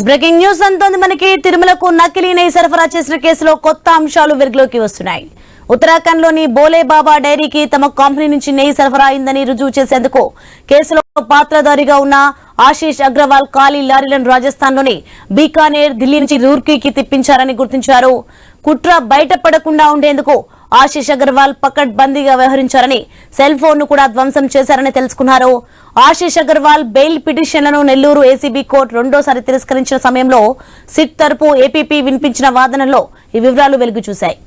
Breaking news అంతోంది మనకి. తిరుమలకు నకిలీ నెయ్యి సరఫరా చేసిన కేసులో కొత్త అంశాలు వెలుగులోకి వస్తున్నాయి. ఉత్తరాఖండ్ లోని బోలే బాబా డైరీకి తమ కంపెనీ నుంచి నెయ్యి సరఫరా అయిందని రుజువు చేసేందుకు కేసులో పాత్రధారిగా ఉన్న ఆశీష్ అగ్రవాల్ ఖాళీ లారీలను రాజస్థాన్ లోని బీకానేర్, ఢిల్లీ నుంచి రూర్కీకి తిప్పించారని గుర్తించారు. కుట్ర బయటపడకుండా ఉండేందుకు ఆశీష్ అగర్వాల్ పకడ్బందీగా వ్యవహరించారని, సెల్ ఫోన్ ను కూడా ధ్వంసం చేశారని తెలుసుకున్నారు. ఆశీష్ అగర్వాల్ బెయిల్ పిటిషన్లను నెల్లూరు ఏసీబీ కోర్టు రెండోసారి తిరస్కరించిన సమయంలో సిట్ తరపు ఏపీపీ వినిపించిన వాదనలో ఈ వివరాలు వెలుగు చూశాయి.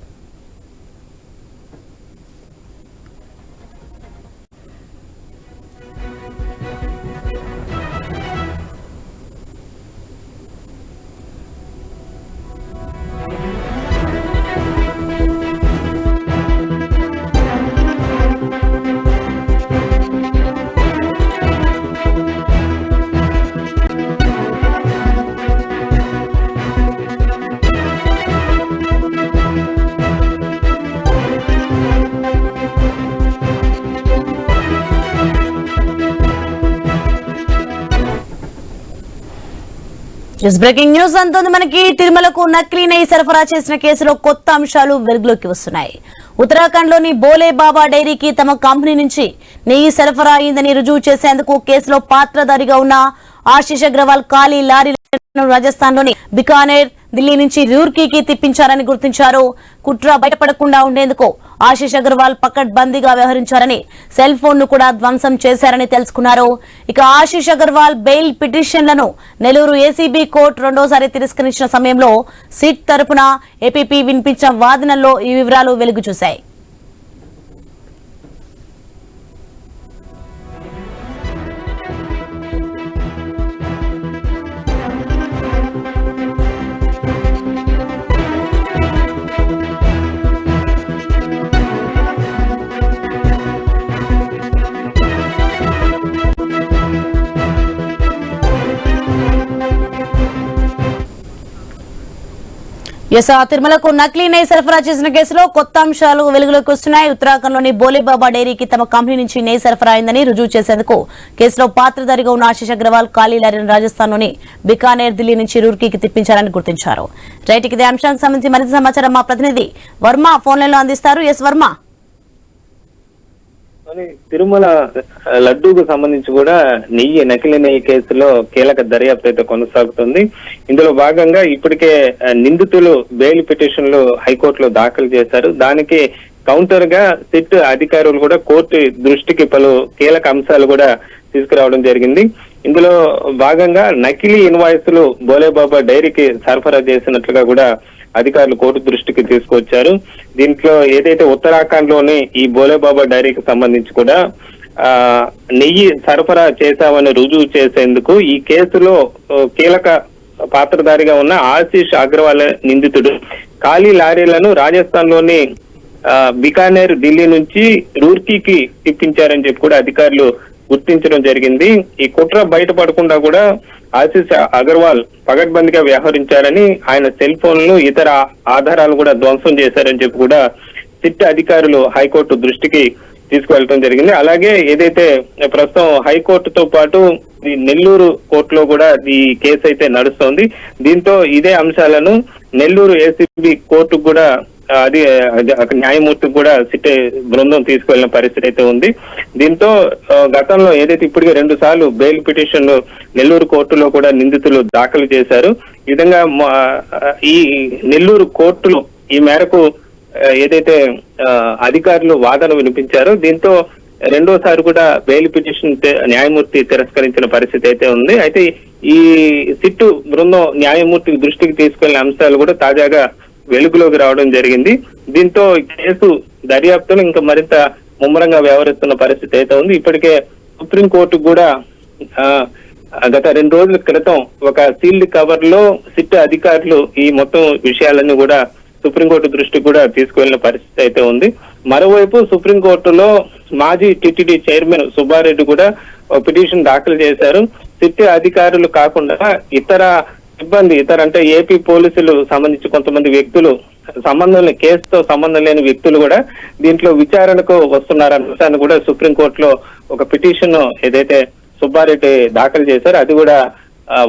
బ్రేకింగ్ న్యూస్ అంతోంది మనకి. తిరుమలకు నకిలీ నెయ్యి సరఫరా చేసిన కేసులో కొత్త అంశాలు వెలుగులోకి వస్తున్నాయి. ఉత్తరాఖండ్ లోని బోలే బాబా డైరీకి తమ కంపెనీ నుంచి నెయ్యి సరఫరా అయిందని రుజువు చేసేందుకు కేసులో పాత్రధారిగా ఉన్న ఆశీష్ అగ్రవాల్ ఖాళీ లారీలను రాజస్థాన్ లోని బికానేర్, ఢిల్లీ నుంచి రూర్కీకి తిప్పించారని గుర్తించారు. కుట్ర బయటపడకుండా ఉండేందుకు ఆశీష్ అగర్వాల్ పకడ్బందీగా వ్యవహరించారని, సెల్ ఫోన్ ను కూడా ధ్వంసం చేశారని తెలుసుకున్నారు. ఇక ఆశీష్ అగర్వాల్ బెయిల్ పిటిషన్లను నెల్లూరు ఏసీబీ కోర్టు రెండోసారి తిరస్కరించిన సమయంలో సిట్ తరపున ఏపీపీ వినిపించిన వాదనల్లో ఈ వివరాలు వెలుగు చూశాయి. తిరుమలకు నకిలీ నెయ్యి సరఫరా చేసిన కేసులో కొత్త అంశాలు వెలుగులోకి వస్తున్నాయి. ఉత్తరాఖండ్ లోని బోలేబాబా డైరీకి తమ కంపెనీ నుంచి నెయ్యి సరఫరా అయిందని రుజువు చేసేందుకు కేసులో పాత్రధారిగా ఉన్న ఆశీష్ అగ్రవాల్ ఖాళీ లారీని రాజస్థాన్ లోని బికానేర్, ఢిల్లీ నుంచి రూర్కీకి తిప్పించారని గుర్తించారు. రైట్, ఇదే అంశానికి సంబంధించి మరింత సమాచారం మా ప్రతినిధి వర్మ ఫోన్ లైన్ లో అందిస్తారు. ఎస్ వర్మ. తిరుమల లడ్డూకు సంబంధించి కూడా నకిలీ నెయ్యి కేసులో కీలక దర్యాప్తు అయితే కొనసాగుతుంది. ఇందులో భాగంగా ఇప్పటికే నిందితులు బెయిల్ పిటిషన్లు హైకోర్టులో దాఖలు చేశారు. దానికి కౌంటర్ గా సిట్ అధికారులు కూడా కోర్టు దృష్టికి పలు కీలక అంశాలు కూడా తీసుకురావడం జరిగింది. ఇందులో భాగంగా నకిలీ ఇన్వాయిస్లు బోలేబాబా డైరీకి సరఫరా చేసినట్లుగా కూడా అధికారులు కోర్టు దృష్టికి తీసుకొచ్చారు. దీంట్లో ఏదైతే ఉత్తరాఖండ్ లోని ఈ బోలేబాబా డైరీకి సంబంధించి కూడా నెయ్యి సరఫరా చేశామని రుజువు చేసేందుకు ఈ కేసులో కీలక పాత్రధారిగా ఉన్న ఆశీష్ అగ్రవాల్ నిందితుడు ఖాళీ లారీలను రాజస్థాన్ లోని బికానేర్, ఢిల్లీ నుంచి రూర్కీకి తిప్పించారని చెప్పి కూడా అధికారులు గుర్తించడం జరిగింది. ఈ కుట్ర బయటపడకుండా కూడా ఆశీష్ అగర్వాల్ పకడ్బందీగా వ్యవహరించారని, ఆయన సెల్ ఫోన్లు, ఇతర ఆధారాలు కూడా ధ్వంసం చేశారని చెప్పి కూడా సిట్ అధికారులు హైకోర్టు దృష్టికి తీసుకువెళ్ళడం జరిగింది. అలాగే ఏదైతే ప్రస్తుతం హైకోర్టుతో పాటు ఈ నెల్లూరు కోర్టులో కూడా ఈ కేసు అయితే నడుస్తోంది. దీంతో ఇదే అంశాలను నెల్లూరు ఏసీబీ కోర్టుకు కూడా అది న్యాయమూర్తికి కూడా సిట్ బృందం తీసుకువెళ్లిన పరిస్థితి అయితే ఉంది. దీంతో గతంలో ఏదైతే ఇప్పటికే 2 సార్లు బెయిల్ పిటిషన్ నెల్లూరు కోర్టులో కూడా నిందితులు దాఖలు చేశారు. ఈ విధంగా ఈ నెల్లూరు కోర్టులో ఈ మేరకు ఏదైతే అధికారులు వాదన వినిపించారో దీంతో రెండోసారి కూడా బెయిల్ పిటిషన్ న్యాయమూర్తి తిరస్కరించిన పరిస్థితి అయితే ఉంది. అయితే ఈ సిట్టు బృందం న్యాయమూర్తి దృష్టికి తీసుకెళ్లిన అంశాలు కూడా తాజాగా వెలుగులోకి రావడం జరిగింది. దీంతో కేసు దర్యాప్తును ఇంకా మరింత ముమ్మరంగా వ్యవహరిస్తున్న పరిస్థితి అయితే ఉంది. ఇప్పటికే సుప్రీంకోర్టు కూడా గత 2 రోజుల క్రితం ఒక సీల్డ్ కవర్ లో సిట్ అధికారులు ఈ మొత్తం విషయాలన్నీ కూడా సుప్రీంకోర్టు దృష్టికి కూడా తీసుకువెళ్లిన పరిస్థితి అయితే ఉంది. మరోవైపు సుప్రీంకోర్టులో మాజీ టిటిడి చైర్మన్ సుబ్బారెడ్డి కూడా పిటిషన్ దాఖలు చేశారు. సిట్ అధికారులు కాకుండా ఇతర అంటే ఏపీ పోలీసులు సంబంధించి కొంతమంది వ్యక్తులు కేసుతో సంబంధం లేని వ్యక్తులు కూడా దీంట్లో విచారణకు వస్తున్నారన్న విషయాన్ని కూడా సుప్రీంకోర్టులో ఒక పిటిషన్ ఏదైతే సుబ్బారెడ్డి దాఖలు చేశారో అది కూడా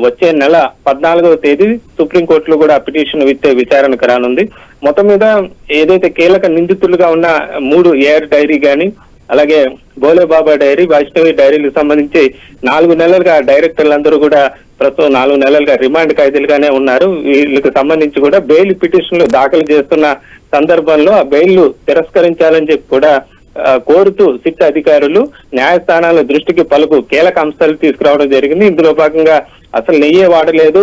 వచ్చే నెల 14వ తేదీ సుప్రీంకోర్టులో కూడా పిటిషన్ విచారణకు రానుంది. మొత్తం మీద ఏదైతే కీలక నిందితులుగా ఉన్న 3 ఏఆర్ డైరీ గాని, అలాగే బోలేబాబా డైరీ, వైష్ణవి డైరీలకు సంబంధించి 4 నెలలుగా డైరెక్టర్లందరూ కూడా ప్రస్తుతం 4 నెలలుగా రిమాండ్ ఖైదీలుగానే ఉన్నారు. వీళ్ళకి సంబంధించి కూడా బెయిల్ పిటిషన్లు దాఖలు చేస్తున్న సందర్భంలో ఆ బెయిల్ తిరస్కరించాలని చెప్పి కూడా కోరుతూ సిట్ అధికారులు న్యాయస్థానాల దృష్టికి పలుకు కీలక అంశాలు తీసుకురావడం జరిగింది. ఇందులో భాగంగా అసలు నెయ్యే వాడలేదు,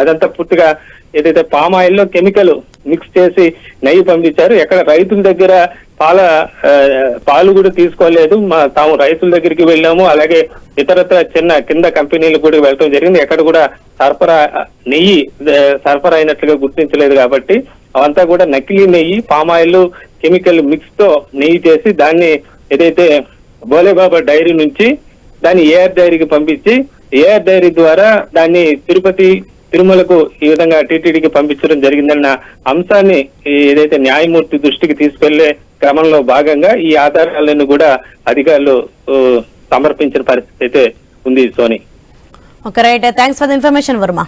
అదంతా పూర్తిగా ఏదైతే పామ్ ఆయిల్ లో కెమికల్ మిక్స్ చేసి నెయ్యి పంపించారు. ఎక్కడ రైతుల దగ్గర పాలు కూడా తీసుకోలేదు. తాము రైతుల దగ్గరికి వెళ్ళాము, అలాగే ఇతరత్ర చిన్న కింద కంపెనీలు కూడా వెళ్ళడం జరిగింది. ఎక్కడ కూడా నెయ్యి సరఫరా అయినట్లుగా గుర్తించలేదు. కాబట్టి అవంతా కూడా నకిలీ నెయ్యి, పామ్ ఆయిల్ కెమికల్ మిక్స్ తో నెయ్యి చేసి దాన్ని ఏదైతే బోలేబాబా డైరీ నుంచి దాన్ని ఏఆర్ డైరీకి పంపించి ఏఆర్ డైరీ ద్వారా దాన్ని తిరుమలకు ఈ విధంగా టీటీడీకి పంపించడం జరిగిందన్న అంశాన్ని ఏదైతే న్యాయమూర్తి దృష్టికి తీసుకెళ్లే క్రమంలో భాగంగా ఈ ఆధారాలను కూడా అధికారులు సమర్పించిన పరిస్థితి అయితే ఉంది. Soni. Okay, right. Thanks for the information Varma.